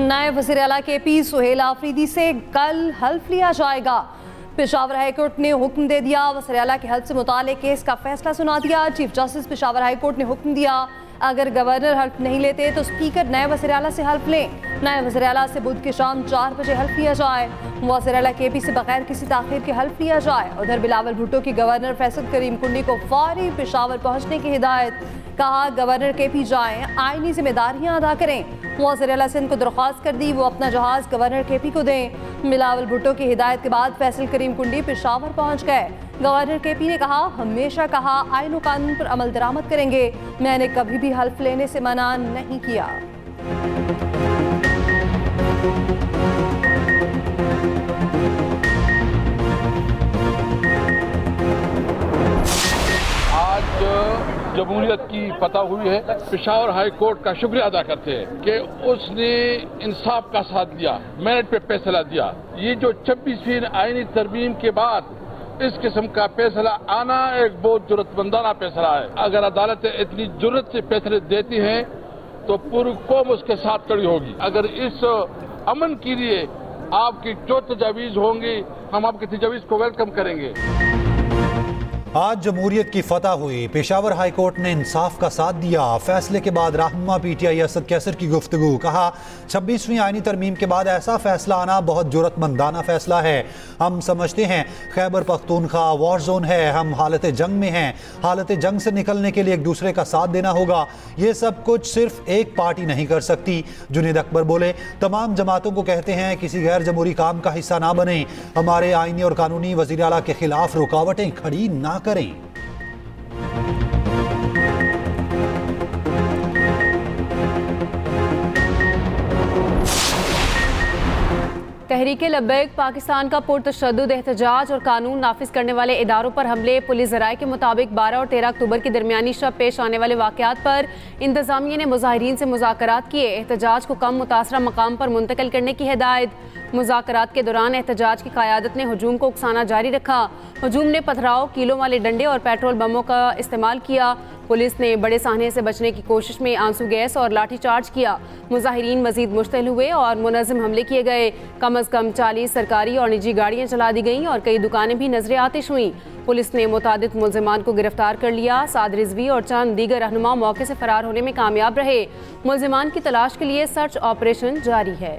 नए वज़ीर आला KP सुहेल आफरीदी से कल हल्फ लिया जाएगा। पेशावर हाई कोर्ट ने हुक्म दे दिया। वज़ीर आला के हल्फ से मुताल्लिक़ केस का फैसला सुना दिया। Chief justice Peshawar high court ने हुक्म दिया, अगर गवर्नर हल्फ नहीं लेते तो स्पीकर नए वज़ीर आला से हल्फ लें। नए वज़ीर आला से बुध की शाम 4 बजे हल्फ लिया जाए। वज़ीर आला KP से बगैर किसी ताख़ीर के हल्फ लिया जाए। उधर बिलावल भुट्टो की गवर्नर फैसल करीम कुंडी को फौरी पेशावर पहुँचने की हिदायत। कहा, गवर्नर KP जाएं, आईनी जिम्मेदारियां अदा करें। वज़ीर आला सिंध को दरख्वास्त कर दी, वो अपना जहाज गवर्नर KP को दें। बिलावल भुट्टो की हिदायत के बाद फैसल करीम कुंडी पेशावर पहुंच गए। गवर्नर KP ने कहा, हमेशा कहा आईन और कानून पर अमल दरामद करेंगे, मैंने कभी भी हल्फ लेने से मना नहीं किया। जमहूरियत की फतह हुई है। पेशावर हाई कोर्ट का शुक्रिया अदा करते हैं कि उसने इंसाफ का साथ दिया, मेरिट पे फैसला दिया। ये जो 26वीं आईनी तरमीम के बाद इस किस्म का फैसला आना एक बहुत जुर्रतमंदाना फैसला है। अगर अदालतें इतनी जुर्रत से फैसले देती हैं तो पूरी कौम उसके साथ खड़ी होगी। अगर इस अमन के लिए आपकी जो तजावीज़ होंगी, हम आपकी तजावीज़ को वेलकम करेंगे। आज जमहूरियत की फतह हुई। पेशावर हाई कोर्ट ने इंसाफ का साथ दिया। फैसले के बाद रहनुमा PTI असद कैसर की गुफ्तगू। कहा, 26वीं आईनी तरमीम के बाद ऐसा फैसला आना बहुत जुर्रतमंदाना फैसला है। हम समझते हैं खैबर पख्तूनख्वा वॉर जोन है, हम हालत जंग में हैं। हालत जंग से निकलने के लिए एक दूसरे का साथ देना होगा। ये सब कुछ सिर्फ एक पार्टी नहीं कर सकती। जुनेद अकबर बोले, तमाम जमातों को कहते हैं किसी गैर जमहूरी काम का हिस्सा ना बने। हमारे आईनी और कानूनी वज़ीर आला के खिलाफ रुकावटें खड़ी ना करें। तहरीके लब्बैक पाकिस्तान का पुरतशद्दुद एहतजाज और कानून नाफिज करने वाले इदारों पर हमले। पुलिस ज़राए के मुताबिक 12 और 13 अक्टूबर की दरमियानी शब पेश आने वाले वाक़यात पर इंतज़ामिया ने मुज़ाहिरीन से मुज़ाकरात किए। एहतजाज को कम मुतासरा मकाम पर मुंतकिल करने की हिदायत। मुज़ाकरात के दौरान एहतजाज की क़यादत ने हजूम को उकसाना जारी रखा। हजूम ने पथराव, कीलों वाले डंडे और पेट्रोल बमों का इस्तेमाल किया। पुलिस ने बड़े साहने से बचने की कोशिश में आंसू गैस और लाठी चार्ज किया। मुज़ाहिरीन मजीद मुश्तल हुए और मुनज़्ज़म हमले किए गए। कम अज़ कम 40 सरकारी और निजी गाड़ियाँ चला दी गईं और कई दुकानें भी नजर आतिश हुईं। पुलिस ने मुतादिद मुल्ज़िमान को गिरफ्तार कर लिया। साद रिजवी और चंद दीगर रहनुमा मौके से फरार होने में कामयाब रहे। मुल्ज़िमान की तलाश के लिए सर्च ऑपरेशन जारी है।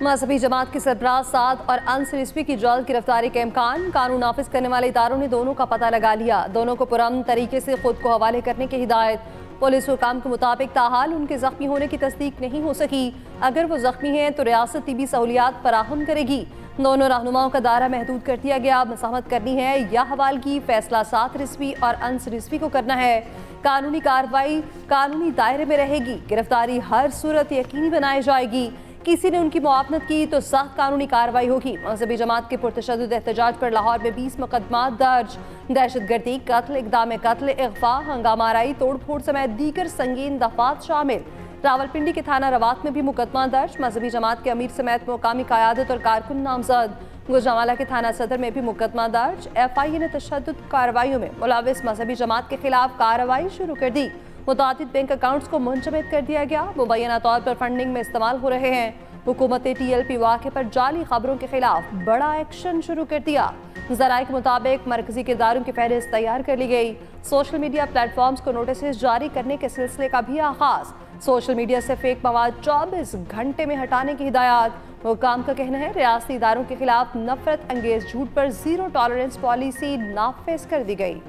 मजहबी जमात के सरबराह साद और अंस रिजवी की जल्द गिरफ्तारी के इम्कान। कानून नाफिज करने वाले इदारों ने दोनों का पता लगा लिया। दोनों को पुरअमन तरीके से खुद को हवाले करने की हिदायत। पुलिस हुकाम के मुताबिक ताहाल उनके जख्मी होने की तस्दीक नहीं हो सकी। अगर वो जख्मी हैं तो रियासत तिबी सहूलियात फराहम करेगी। दोनों रहनुमाओं का दायरा महदूद कर दिया गया। मसामत करनी है या हवालगी, फैसला साद रिजवी और अंस रिजवी को करना है। कानूनी कार्रवाई कानूनी दायरे में रहेगी। गिरफ्तारी हर सूरत यकीनी बनाई जाएगी। किसी ने उनकी मुआवनत की तो सख्त कानूनी कार्रवाई होगी। मजहबी जमात के पुरतशद्दुद एहतजाज पर लाहौर में 20 मुकदमा दर्ज। दहशतगर्दी, कत्ल, इक़दाम कत्ल, इग़फ़ा, हंगामा आराई, तोड़ फोड़ समेत दीगर संगीन दफात शामिल। रावलपिंडी के थाना रवात में भी मुकदमा दर्ज। मजहबी जमात के अमीर समेत मुकामी क़यादत और कारकुन नामजद। गुजरांवाला के थाना सदर में भी मुकदमा दर्ज। FIA ने तशद्दुद कार्रवाइयों में मुलविस मजहबी जमात के खिलाफ कार्रवाई शुरू कर दी। मुतादिद बैंक अकाउंट्स को मुंजमद कर दिया गया। मुबैना तौर पर फंडिंग में इस्तेमाल हो रहे हैं। हुकूमत TLP वाक़े पर जाली खबरों के खिलाफ बड़ा एक्शन शुरू कर दिया। ज़राए के मुताबिक मरकजी किरदारों की फहरिस्त तैयार कर ली गई। सोशल मीडिया प्लेटफॉर्म्स को नोटिस जारी करने के सिलसिले का भी आगाज। सोशल मीडिया से फेक मवाद 24 घंटे में हटाने की हिदायत। हुकाम का कहना है रियासती इदारों के खिलाफ नफरत अंगेज झूठ पर जीरो टॉलरेंस पॉलिसी नाफिज कर दी गई।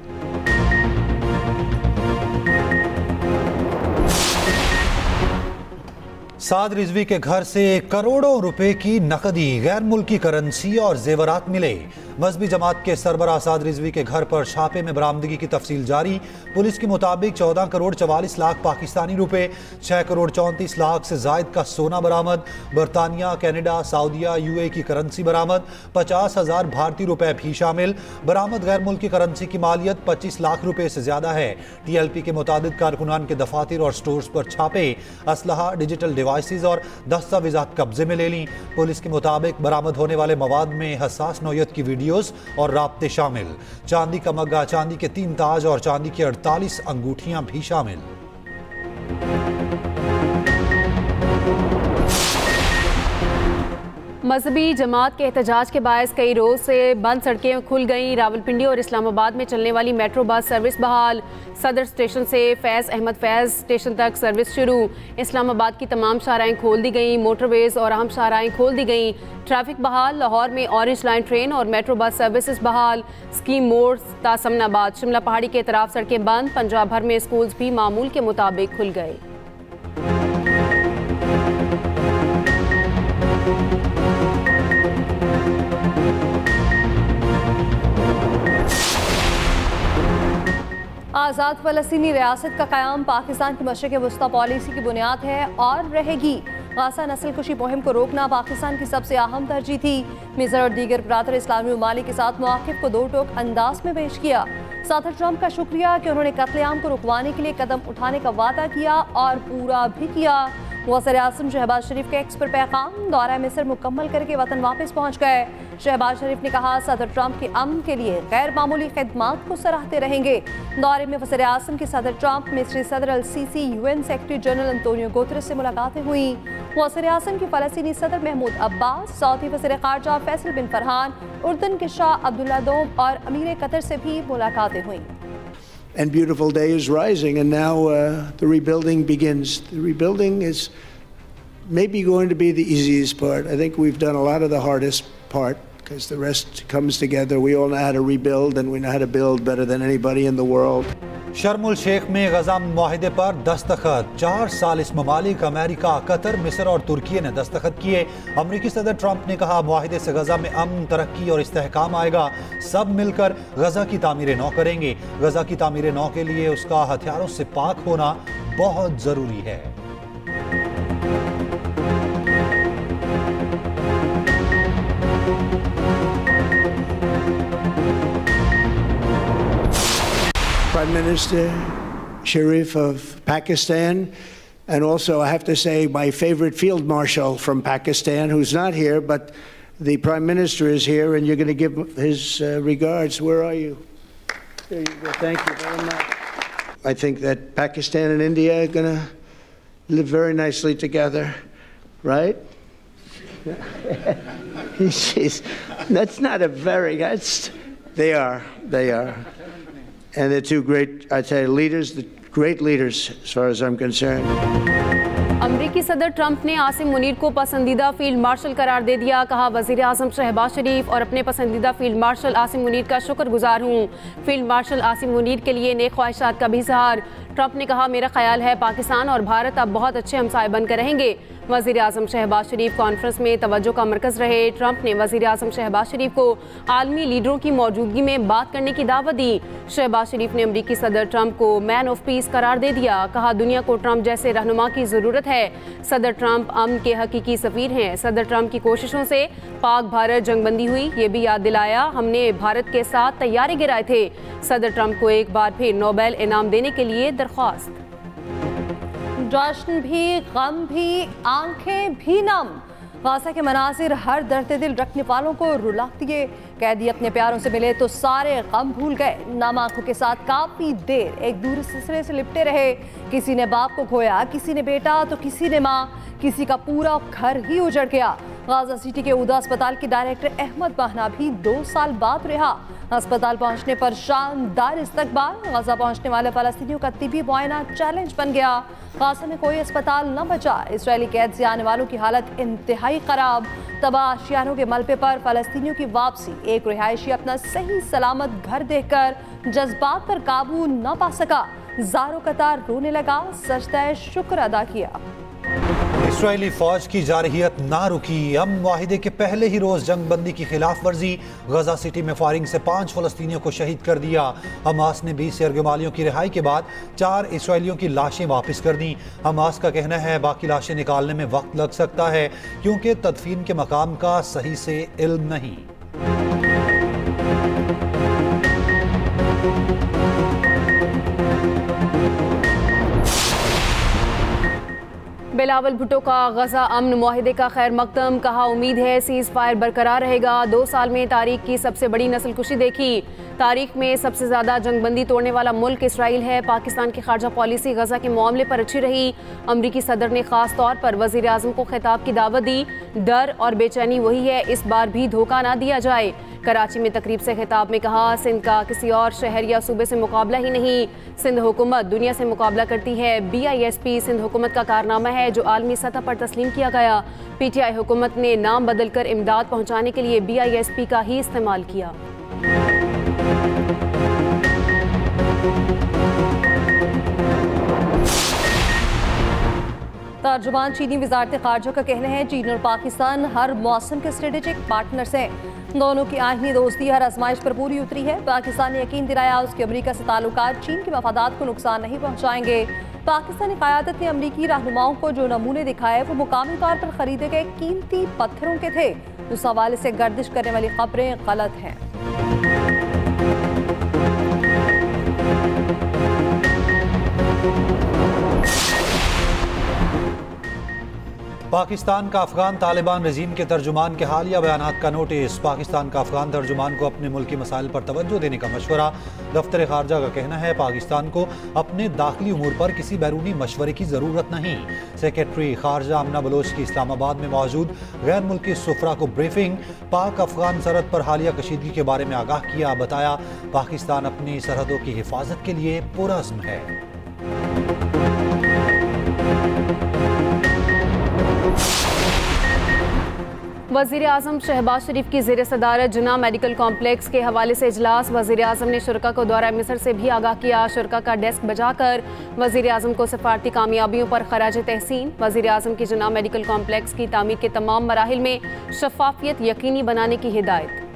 साद रिजवी के घर से करोड़ों रुपए की नकदी, गैर मुल्की करेंसी और जेवरात मिले। मजहबी जमात के सरबराह साद रिजवी के घर पर छापे में बरामदगी की तफसील जारी। पुलिस के मुताबिक 14 करोड़ 44 लाख पाकिस्तानी रुपए, 6 करोड़ 34 लाख से जायद का सोना बरामद, बरतानिया, कनाडा, सऊदीया, यूए की करेंसी बरामद, 50,000 भारतीय रुपए भी शामिल। बरामद गैर मुल्की करेंसी की मालियत 25 लाख रुपए से ज्यादा है। TLP के मुताबिक कारकुनान के दफातर और स्टोर्स पर छापे, असलहा, डिजिटल डिवाइसेज और दस्तावेजात कब्जे में ले ली। पुलिस के मुताबिक बरामद होने वाले मवाद में हसास नौयत की वीडियोस और राब्ते शामिल। चांदी का मग्गा, चांदी के 3 ताज और चांदी की 48 अंगूठियां भी शामिल। मजहबी जमात के एहतजाज के बायस कई रोज से बंद सड़कें खुल गईं। रावलपिंडी और इस्लामाबाद में चलने वाली मेट्रो बस सर्विस बहाल। सदर स्टेशन से फैज़ अहमद फैज़ स्टेशन तक सर्विस शुरू। इस्लामाबाद की तमाम शाहराएं खोल दी गईं। मोटरवेज और अहम शाहराएं खोल दी गईं। ट्रैफिक बहाल। लाहौर में ऑरेंज लाइन ट्रेन और मेट्रो बस सर्विसेज बहाल। स्कीम मोड़ तासमनाबाद शिमला पहाड़ी के तरफ सड़कें बंद। पंजाब भर में स्कूल्स भी मामूल के मुताबिक खुल गए। आज़ाद फ़लस्तीनी रियासत का क़याम पाकिस्तान की मशरिक़ वस्ता पॉलिसी की बुनियाद है और रहेगी। गाज़ा नस्ल कुशी मुहिम को रोकना पाकिस्तान की सबसे अहम तरजीह थी। मिस्र और दीगर बरातर इस्लामी ममालिक के साथ मौक़िफ़ को दो टोक अंदाज में पेश किया। सदर ट्रंप का शुक्रिया कि उन्होंने कत्लेआम को रुकवाने के लिए कदम उठाने का वादा किया और पूरा भी किया। वज़ीर-ए-आज़म शहबाज शरीफ के एक्स पर पैगाम, दौरा मिस्र मुकम्मल करके वतन वापस पहुँच गए। शहबाज शरीफ ने कहा सदर ट्रंप के अमन के लिए गैर मामूली खिदमात को सराहते रहेंगे। दौरे में वज़ीर-ए-आज़म के सदर ट्रंप, मिस्री सदर अल-सीसी, UN secretary general Antonio Guterres से मुलाकातें हुई। वज़ीर-ए-आज़म की फ़लस्तीनी सदर महमूद अब्बास, सऊदी वज़ीर ख़ारजा फैसल बिन फरहान, उर्दन के शाह अब्दुल्ला दोम और अमीर कतर से भी मुलाकातें हुई। And beautiful day is rising, and now the rebuilding begins. The rebuilding is maybe going to be the easiest part. I think we've done a lot of the hardest part because the rest comes together. We all know how to rebuild, and we know how to build better than anybody in the world. शर्मुल Sheikh में गजा मुआहिदे पर दस्तखत। 4 साल इस ममालिक America, Qatar, मिस्र और तुर्की ने दस्तखत किए। अमरीकी सदर ट्रंप ने कहा मुआहिदे से गजा में अमन, तरक्की और इस्तेहकाम आएगा। सब मिलकर गजा की तामीर नौ करेंगे। गजा की तामीर नौ के लिए उसका हथियारों से पाक होना बहुत जरूरी है। Prime Minister Sharif of Pakistan, and also I have to say my favorite field marshal from Pakistan, who's not here, but the Prime Minister is here, and you're going to give his regards. Where are you? There you go. Thank you very much. I think that Pakistan and India are going to live very nicely together, right? That's not a very, they are. And they're two great, I'd say, leaders, great leaders as far as I'm concerned. अमरीकी सदर Trump ने आसिम मुनीर को पसंदीदा field marshal करार दे दिया। कहा वज़ीर आज़म शहबाज शरीफ और अपने पसंदीदा फील्ड मार्शल आसिम मुनीर का शुक्रगुजार हूँ। फील्ड मार्शल आसिम मुनीर के लिए नेक ख्वाहिशात का भी इज़हार। ट्रंप ने कहा मेरा ख्याल है पाकिस्तान और भारत अब बहुत अच्छे हमसाए बनकर रहेंगे। वज़ीर आज़म शहबाज शरीफ कॉन्फ्रेंस में तवज्जो का मरकज़ रहे। ट्रंप ने वज़ीर आज़म शहबाज शरीफ को आलमी लीडरों की मौजूदगी में बात करने की दावत दी। शहबाज शरीफ ने अमरीकी सदर ट्रंप को मैन ऑफ पीस करार दे दिया। कहा दुनिया को ट्रंप जैसे रहनुमा की ज़रूरत है। सदर ट्रंप अमन के हकीकी सफ़ीर हैं। सदर ट्रंप की कोशिशों से पाक भारत जंगबंदी हुई, ये भी याद दिलाया हमने भारत के साथ तैयारे गिराए थे। सदर ट्रंप को एक बार फिर नोबेल इनाम देने के लिए दरख्वास्त। जश्न भी, गम भी, आंखें भी नम। गाज़ा के मनाजिर हर दर्द दिल रखने वालों को रुला दिए। कैदी अपने प्यारों से मिले तो सारे गम भूल गए। नम आंखों के साथ काफ़ी देर एक दूसरे से लिपटे रहे। किसी ने बाप को खोया, किसी ने बेटा तो किसी ने माँ, किसी का पूरा घर ही उजड़ गया। गाज़ा सिटी के ऊदा अस्पताल के डायरेक्टर अहमद बहना भी 2 साल बाद रिहा। अस्पताल पहुंचने पर शानदार इस्तकबाल। गाज़ा पहुंचने वाले फ़लस्तीनियों का तिबी मुआयना चैलेंज बन गया। गाज़ा में कोई अस्पताल न बचा। इसराइली कैद से आने वालों की हालत इंतहाई ख़राब। तबाह अशियारों के मलबे पर फ़लस्तीनियों की वापसी। एक रिहायशी अपना सही सलामत घर देखकर जज्बात पर काबू न पा सका। ज़ारो कतार रोने लगा, सजदा शुक्र अदा किया। इसराइली फौज की जारहियत ना रुकी। अमन मुआहिदे के पहले ही रोज जंग बंदी की खिलाफ वर्जी। गजा सिटी में फायरिंग से 5 फलस्तीनियों को शहीद कर दिया। हमास ने 20 यरगमालियों की रिहाई के बाद 4 इसराइलियों की लाशें वापस कर दी। हमास का कहना है बाकी लाशें निकालने में वक्त लग सकता है क्योंकि तदफीन के मकाम का सही से इल्म नहीं। बिलावल भुट्टो का गजा अमन मुआहिदे का खैर मकदम, कहा उम्मीद है सीज फायर बरकरार रहेगा। 2 साल में तारीख की सबसे बड़ी नस्लकुशी देखी। तारीख में सबसे ज्यादा जंगबंदी तोड़ने वाला मुल्क इसराइल है। पाकिस्तान की खारजा पॉलिसी गजा के मामले पर अच्छी रही। अमरीकी सदर ने खास तौर पर वजीर आजम को खिताब की दावत दी। डर और बेचैनी वही है, इस बार भी धोखा ना दिया जाए। कराची में तकरीब से खिताब में कहा सिंध का किसी और शहर या सूबे से मुकाबला ही नहीं, सिंध हुकूमत दुनिया से मुकाबला करती है। BISP सिंध हुकूमत का कारनामा है जो आलमी सतह पर तस्लीम किया गया। PTI हुकूमत ने नाम बदलकर इमदाद पहुंचाने के लिए BISP का ही इस्तेमाल किया। तर्जुमान चीनी वजारत खारजा का कहना है चीन और पाकिस्तान हर मौसम के स्ट्रेटेजिक पार्टनर्स हैं। दोनों की आहिनी दोस्ती हर आजमाइश पर पूरी उतरी है। पाकिस्तान ने यकीन दिलाया उसके अमरीका से ताल्लुकात चीन के मफादात को नुकसान नहीं पहुंचाएंगे। पाकिस्तानी क़यादत ने अमरीकी रहनुमाओं को जो नमूने दिखाए वो मुकामी तौर पर खरीदे गए कीमती पत्थरों के थे। उस हवाले से गर्दिश करने वाली खबरें गलत हैं। पाकिस्तान का अफगान तालिबान रजीम के तर्जुमान के हालिया बयानात का नोटिस। पाकिस्तान का अफगान तर्जुमान को अपने मुल्की मसाइल पर तवज्जो देने का मशवरा। दफ्तर खारजा का कहना है पाकिस्तान को अपने दाखिली उमूर पर किसी बैरूनी मशवरे की ज़रूरत नहीं। सेक्रेटरी खारजा अमना बलोच की इस्लामाबाद में मौजूद गैर मुल्की सुफरा को ब्रीफिंग। पाक अफगान सरहद पर हालिया कशीदगी के बारे में आगाह किया। बताया पाकिस्तान अपनी सरहदों की हिफाजत के लिए पुरअज़्म है। वज़ीर आज़म शहबाज शरीफ की ज़ेर सदारत जिन्ना मेडिकल कॉम्प्लेक्स के हवाले से इजलास। वज़ीर आज़म ने शुरका को दौरा मिस्र से भी आगाह किया। शुरका का डेस्क बजाकर वज़ीर आज़म को सफारती कामयाबियों पर खराज तहसीन। वज़ीर आज़म की जिन्ना मेडिकल कॉम्प्लेक्स की तामीर के तमाम मराहिल में शफाफियत यकीनी बनाने की हिदायत।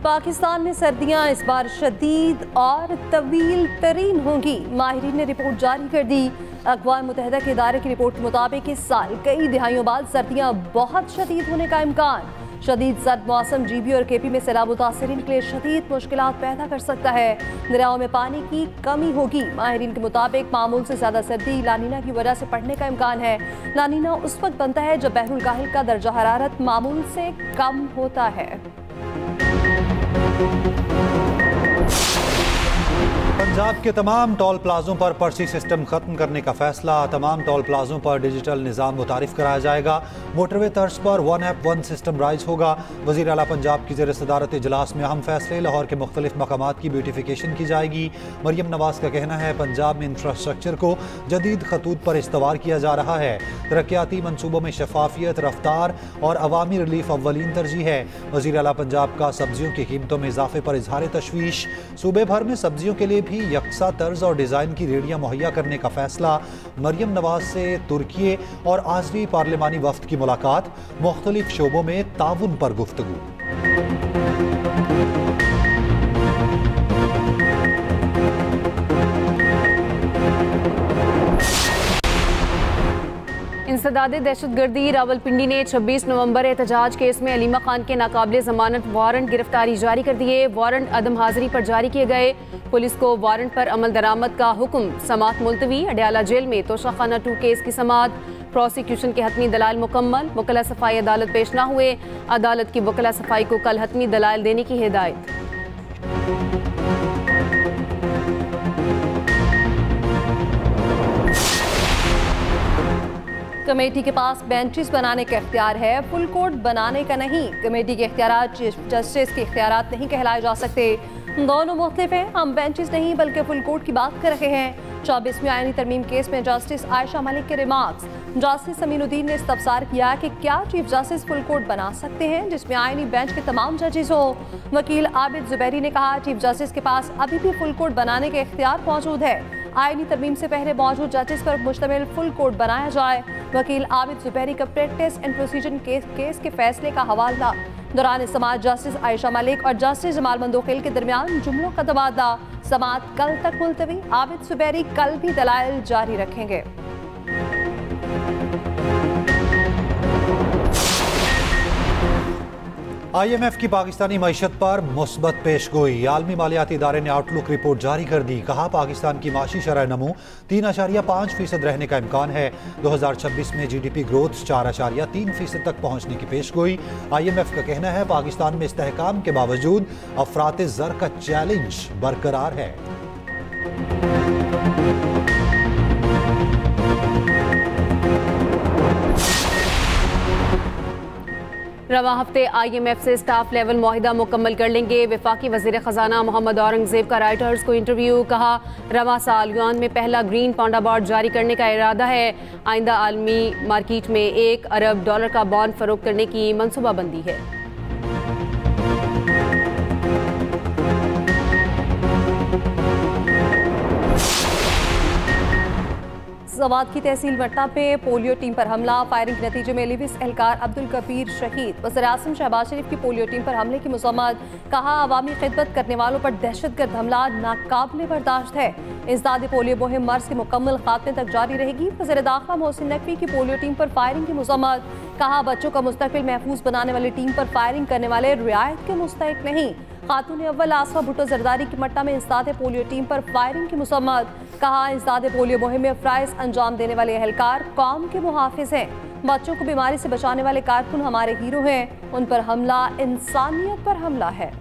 पाकिस्तान में सर्दियां इस बार शदीद और तवील तरीन होंगी। माहिरीन ने रिपोर्ट जारी कर दी। अक़वाम मुत्तहिदा के इदारे की रिपोर्ट के मुताबिक इस साल कई दिहाइयों बाद सर्दियां बहुत शदीद होने का इम्कान। शदीद सर्द मौसम GB और KP में सैलाब मुतासरीन के लिए शदीद मुश्किलात पैदा कर सकता है। दरियाओं में पानी की कमी होगी। माहिरीन के मुताबिक मामूल से ज़्यादा सर्दी लानीना की वजह से पड़ने का इम्कान है। लानीना उस वक्त बनता है जब बहरुल काहिल का दर्जा हरारत मामूल से कम होता है। पंजाब के तमाम टोल प्लाजों पर पर्ची सिस्टम खत्म करने का फैसला। तमाम टोल प्लाजों पर डिजिटल निज़ाम मुतारिफ कराया जाएगा। मोटरवे तर्ज पर 1 ऐप 1 सिस्टम राइज होगा। वज़ीर आला पंजाब की ज़ेर सदारत इजलास में अहम फैसले। लाहौर के मुख्तलिफ मकामात की ब्यूटिफिकेशन की जाएगी। मरियम नवाज का कहना है पंजाब में इंफ्रास्ट्रक्चर को जदीद खतूत पर इस्तवार किया जा रहा है। तरक्याती मनसूबों में शफाफियत, रफ्तार और अवामी रिलीफ अव्वलीन तरजीह है। वज़ीर आला पंजाब का सब्जियों की कीमतों में इजाफे पर इजहार तशवीश। सूबे भर में सब्जियों के लिए भी यकसा तर्ज और डिज़ाइन की रेडियां मुहैया करने का फैसला। मरियम नवाज से तुर्की और आज़री पार्लिमानी वफ्द की मुलाकात। मुख्तलिफ शोबों में ताउन पर गुफ्तगू। इंसदादे दहशतगर्दी रावलपिंडी ने 26 नवंबर एहतजाज केस में अलीमा खान के नाकाबिले जमानत वारंट गिरफ्तारी जारी कर दिए। वारंट अदम हाजिरी पर जारी किए गए। पुलिस को वारंट पर अमल दरामद का हुक्म। समात मुलतवी। अडयाला जेल में तोशाखाना 2 केस की समात। प्रोसिक्यूशन के हतमी दलाल मुकम्मल। वकला सफाई अदालत पेश न हुए। अदालत की वकला सफाई को कल हतमी दलाल देने की हिदायत। कमेटी के पास बेंचेस बनाने का इख्तियार है, फुल कोर्ट बनाने का नहीं। कमेटी के इख्तियारात चीफ जस्टिस के इख्तियारात नहीं कहलाए जा सकते। दोनों मुख्तलिफ हैं। हम बेंचेस नहीं बल्कि फुल कोर्ट की बात कर रहे हैं। 24वीं आईनी तरमीम केस में जस्टिस आयशा मलिक के रिमार्क्स। जस्टिस अमीनुद्दीन ने इस्तफसार किया कि क्या चीफ जस्टिस फुल कोर्ट बना सकते हैं जिसमें आईनी बेंच के तमाम जजेस हो। वकील आबिद जुबैरी ने कहा चीफ जस्टिस के पास अभी भी फुल कोर्ट बनाने के इख्तियार मौजूद है। आईनी तरमीम से पहले मौजूद जजेस पर मुश्तमिल फुल कोर्ट बनाया जाए। वकील आबिद जुबैरी का प्रैक्टिस एंड प्रोसीजर केस के फैसले का हवाला। दौरान समाअत जस्टिस आयशा मलिक और जस्टिस जमाल मंदोखिल के दरमियान जुमलों का तबादला। समाअत कल तक मुलतवी। आबिद जुबैरी कल भी दलाइल जारी रखेंगे। IMF की पाकिस्तानी मईशत पर मुस्बत पेशगोई। आलमी मालियाती इदारे ने आउटलुक रिपोर्ट जारी कर दी। कहा पाकिस्तान की माशी शरह नमू 3.5% रहने का इम्कान है। 2026 में GDP ग्रोथ 4.3% तक पहुंचने की पेशगोई। IMF का कहना है पाकिस्तान में इस्तेहकाम के बावजूद अफरात ज़र का चैलेंज बरकरार है। रवा हफ्ते IMF से स्टाफ लेवल मुआहिदा मुकम्मल कर लेंगे। वफाकी वज़ीर ख़जाना मोहम्मद औरंगज़ेब का राइटर्स को इंटरव्यू। कहा रवा साल युआन में पहला ग्रीन पाउंड अवार्ड जारी करने का इरादा है। आइंदा आलमी मार्केट में $1 अरब का बॉन्ड फरोख्त करने की मनसूबाबंदी है। सवात की तहसील मट्टा में पोलियो टीम पर हमला। फायरिंग के नतीजे में लिविस एहलकार अब्दुल कबीर शहीद। वज़ीर-ए-आज़म शहबाज शरीफ की पोलियो टीम पर हमले की मज़म्मत। कहा अवामी खिदमत करने वालों पर दहशतगर्द हमला नाकाबिले बर्दाश्त है। इंसदाद पोलियो मुहिम मर्ज के मुकम्मल खात्मे तक जारी रहेगी। वज़ीर दाखिला मोहसिन नकवी की पोलियो टीम पर फायरिंग की मज़म्मत। कहा बच्चों का मुस्तकबिल महफूज बनाने वाली टीम पर फायरिंग करने वाले रियायत के मुस्तहिक नहीं। खातून अव्वल आसफा भुट्टो जरदारी की मट्टा में इंसदाद पोलियो टीम पर फायरिंग की मज़म्मत। कहा इंसदाद पोलियो मुहिम में फ़राइज़ अंजाम देने वाले एहलकार कौम के मुहाफिज हैं। बच्चों को बीमारी से बचाने वाले कारकुन हमारे हीरो हैं। उन पर हमला इंसानियत पर हमला है।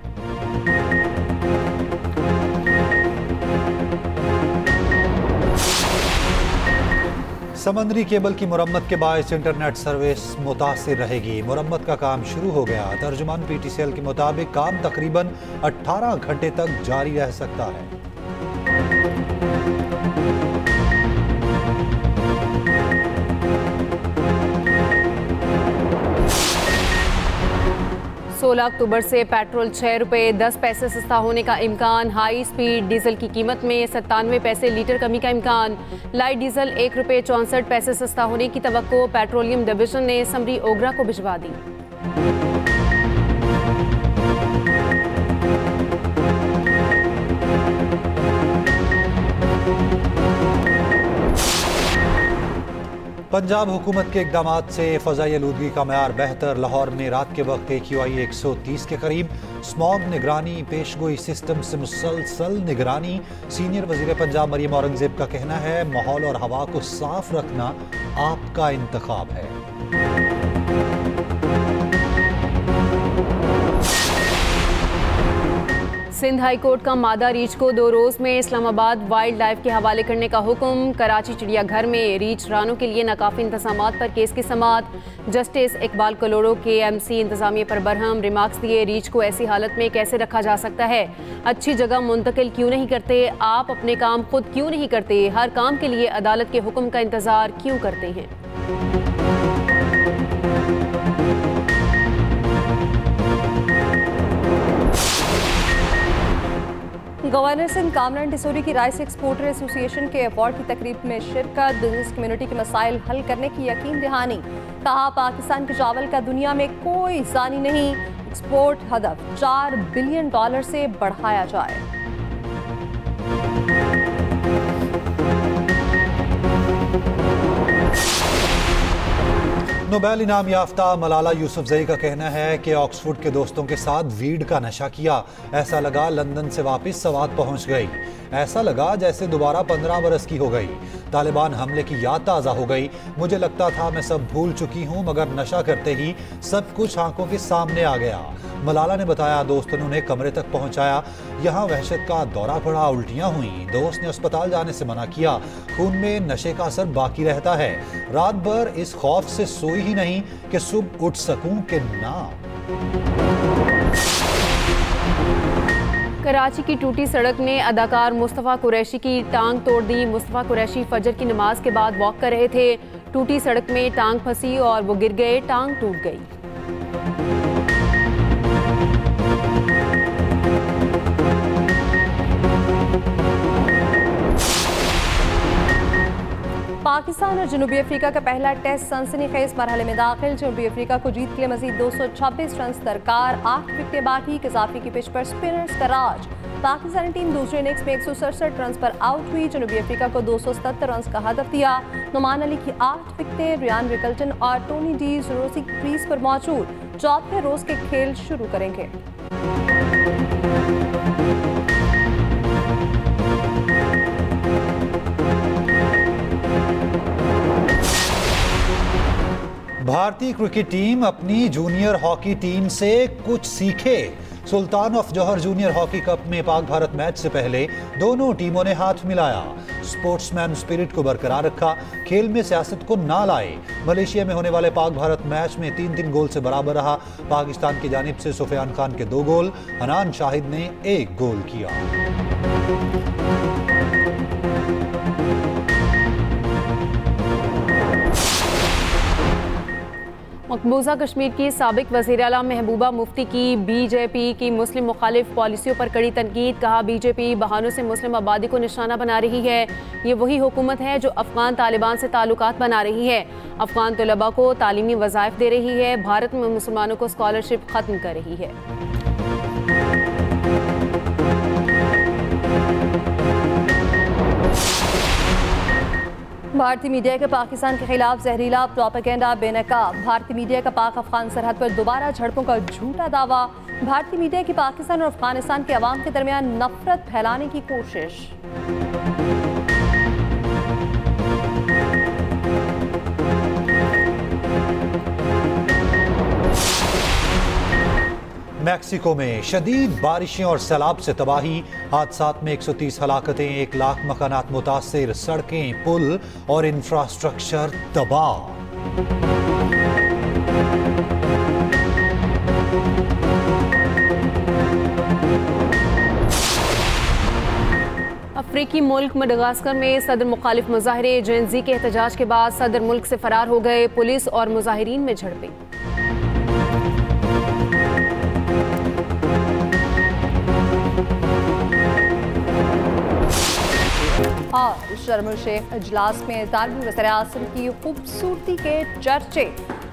समंदरी केबल की मुरम्मत के बायस इंटरनेट सर्विस मुतासिर रहेगी। मुरम्मत का काम शुरू हो गया। तर्जुमान PTCL के मुताबिक काम तकरीबन 18 घंटे तक जारी रह सकता है। 16 अक्टूबर से पेट्रोल 6 रुपये 10 पैसे सस्ता होने का इम्कान। हाई स्पीड डीजल की कीमत में 97 पैसे लीटर कमी का इम्कान। लाइट डीजल 1 रुपये 64 पैसे सस्ता होने की तवक्को। पेट्रोलियम डिवीजन ने समरी ओगरा को भिजवा दी। पंजाब हुकूमत के इकदामात से फ़ज़ाई आलूदगी का मयार बेहतर। लाहौर में रात के वक्त AQI 130 के करीब। स्मॉग निगरानी पेशगोई सिस्टम से मुसलसल निगरानी। सीनियर वज़ीर पंजाब मरीम औरंगज़ेब का कहना है माहौल और हवा को साफ रखना आपका इंतखाब है। सिंध हाई कोर्ट का मादा रीछ को 2 रोज़ में इस्लामाबाद वाइल्ड लाइफ के हवाले करने का हुक्म। कराची चिड़ियाघर में रीछ रानों के लिए नाकाफी इंतजामात पर केस की समाअत। जस्टिस इकबाल कलोड़ो के MC इंतजामिया पर बरहम। रिमार्क्स दिए रीछ को ऐसी हालत में कैसे रखा जा सकता है। अच्छी जगह मुंतकिल क्यों नहीं करते। आप अपने काम खुद क्यों नहीं करते। हर काम के लिए अदालत के हुक्म का इंतजार क्यों करते हैं। गवर्नर सिंध कामरान टिसोरी की राइस एक्सपोर्टर एसोसिएशन के अवार्ड की तकरीब में शिरकत। बिजनेस कम्युनिटी के मसाइल हल करने की यकीन दहानी। कहा पाकिस्तान के चावल का दुनिया में कोई जानी नहीं। एक्सपोर्ट हदफ $4 बिलियन से बढ़ाया जाए। नोबेल इनाम याफ्ता मलाला यूसुफजई का कहना है कि ऑक्सफोर्ड के दोस्तों के साथ वीड का नशा किया। ऐसा लगा लंदन से वापस सवात पहुंच गई। ऐसा लगा जैसे दोबारा 15 बरस की हो गई। तालिबान हमले की याद ताज़ा हो गई। मुझे लगता था मैं सब भूल चुकी हूं मगर नशा करते ही सब कुछ आंखों के सामने आ गया। मलाला ने बताया दोस्तों ने उन्हें कमरे तक पहुंचाया। यहाँ वहशत का दौरा पड़ा, उल्टियाँ हुई। दोस्त ने अस्पताल जाने से मना किया। खून में नशे का असर बाकी रहता है। रात भर इस खौफ से सोई ही नहीं कि सुबह उठ सकूं कि ना। कराची की टूटी सड़क ने अदाकार मुस्तफ़ा कुरैशी की टांग तोड़ दी। मुस्तफ़ा कुरैशी फजर की नमाज के बाद वॉक कर रहे थे। टूटी सड़क में टांग फंसी और वो गिर गए, टांग टूट गई। पाकिस्तान और जनूबी अफ्रीका का पहला टेस्ट सनसनीखेज मरहले में दाखिल। जनूबी अफ्रीका को जीत के लिए मजीद 226 रन दरकार, 8 विकेटें बाकी। कजाफी की पिच पर स्पिनर्स का राज। पाकिस्तानी टीम दूसरे इनिंग्स में 167 रन पर आउट हुई। जनूबी अफ्रीका को 277 रन का हदफ दिया। नुमान अली की 8 विकेटें, रियान रिकल्टन और टोनी डी रोजी क्रीज पर मौजूद। चौथे रोज के खेल शुरू करेंगे। भारतीय क्रिकेट टीम अपनी जूनियर हॉकी टीम से कुछ सीखे। Sultan of Johor junior hockey cup में पाक भारत मैच से पहले दोनों टीमों ने हाथ मिलाया। स्पोर्ट्समैन स्पिरिट को बरकरार रखा, खेल में सियासत को ना लाए। मलेशिया में होने वाले पाक भारत मैच में 3-3 गोल से बराबर रहा। पाकिस्तान की जानिब से सुफियान खान के 2 गोल, हनान शाहिद ने 1 गोल किया। मकबूजा कश्मीर की साबिक वज़ीर आला महबूबा मुफ्ती की बीजेपी की मुस्लिम मुखालिफ पॉलिसियों पर कड़ी तनकीद। कहा, बीजेपी बहानों से मुस्लिम आबादी को निशाना बना रही है। ये वही हुकूमत है जो अफगान तालिबान से ताल्लुकात बना रही है, अफगान तलबा को तालीमी वज़ाइफ दे रही है, भारत में मुसलमानों को स्कॉलरशिप ख़त्म कर रही है। भारतीय मीडिया के पाकिस्तान के खिलाफ जहरीला प्रोपेगेंडा बेनकाब। भारतीय मीडिया का पाक अफगान सरहद पर दोबारा झड़पों का झूठा दावा। भारतीय मीडिया की पाकिस्तान और अफगानिस्तान के अवाम के दरमियान नफरत फैलाने की कोशिश। मैक्सिको में शदीद बारिशें और सैलाब से तबाही। हादसात में 130 हलाकतें, 1 लाख मकानात मुतासिर, सड़कें, पुल और इंफ्रास्ट्रक्चर तबाह। अफ्रीकी मुल्क मडागास्कर में सदर मुखालिफ मुजाहिरे। जेनजी के एहतजाज के बाद सदर मुल्क से फरार हो गए। पुलिस और मुजाहिरीन में झड़पें। और शर्म el शेख इजलास में तालिबानी वज़ीर-ए-आज़म की खूबसूरती के चर्चे।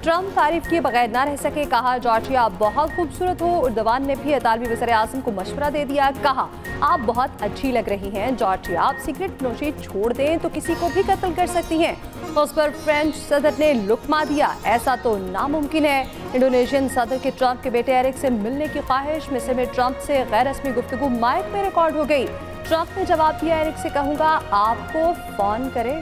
ट्रंप तारीफ किए बगैर ना रह सके। कहा, जॉर्जिया आप बहुत खूबसूरत हो। उर्दवान ने भी तालिबानी वज़ीर-ए-आज़म को मशवरा दे दिया। कहा, आप बहुत अच्छी लग रही हैं जॉर्जिया, आप सिगरेट नोशी छोड़ दें तो किसी को भी कत्ल कर सकती हैं। उस पर फ्रेंच सदर ने लुकमा दिया, ऐसा तो नामुमकिन है। इंडोनेशियन सदर के ट्रंप के बेटे एरिक से मिलने की ख्वाहिश। मिस्र में ट्रंप से गैर रस्मी गुफ्तगू माइक में रिकॉर्ड हो गई। ट्रंप ने जवाब दिया, एरिक से कहूंगा आपको फोन करे।